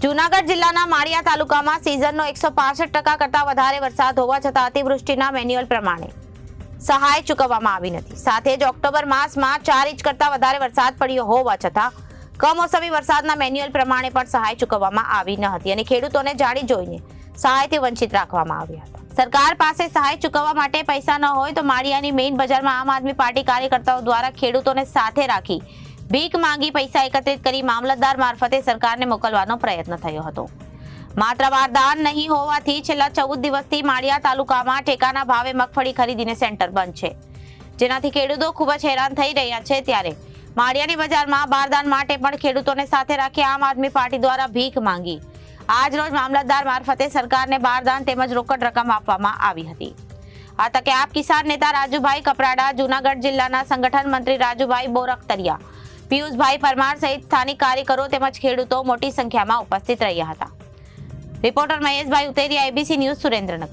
જૂનાગઢ જિલ્લાના માળિયા તાલુકામાં સિઝનનો 165% કરતા વધારે વરસાદ હોવા છતાં અતિવૃષ્ટિના મેન્યુઅલ પ્રમાણે સહાય ચૂકવવામાં આવી નથી। સાથે જ ઓક્ટોબર માસમાં 4 ઇંચ કરતા વધારે વરસાદ પડ્યો હોવા છતાં કમોસમી વરસાદના મેન્યુઅલ પ્રમાણે પણ સહાય ચૂકવવામાં આવી ન હતી અને ખેડૂતોને જાણી જોઈને સહાયથી વંચિત રાખવામાં આવ્યા હતા। સરકાર પાસે સહાય ચૂકવવા માટે પૈસા ન હોય તો માળિયાની મેઇન બજારમાં આમ આદમી પાર્ટી કાર્યકર્તાઓ દ્વારા ખેડૂતોને સાથે રાખી ભીખ માંગી પૈસા એકત્રિત કરી મામલતદાર મારફતે સરકારને મોકલવાનો પ્રયત્ન થયો હતો। માત્ર બારદાન નહીં હોવાથી છેલ્લા 14 દિવસથી માળિયા તાલુકામાં ટેકાના ભાવે મગફળી ખરીદીને સેન્ટર બંધ છે, જેનાથી ખેડૂતો ખૂબ જ હેરાન થઈ રહ્યા છે। ત્યારે માળિયાની બજારમાં બારદાન માટે પણ ખેડૂતોને સાથે રાખી આમ આદમી પાર્ટી દ્વારા ભીખ માંગી આજ રોજ મામલતદાર મારફતે સરકારને બારદાન તેમજ રોકડ રકમ આપવામાં આવી હતી। આ તકે આપ કિસાન નેતા રાજુભાઈ કપરાડા, જૂનાગઢ જિલ્લાના સંગઠન મંત્રી રાજુભાઈ બોરકતરિયા, પિયુષભાઈ પરમાર સહિત સ્થાનિક કાર્યકરો તેમજ ખેડૂતો મોટી સંખ્યામાં ઉપસ્થિત રહ્યા હતા। રિપોર્ટર મહેશભાઈ ઉતેરિયા, ABC ન્યૂઝ, સુરેન્દ્રનગર।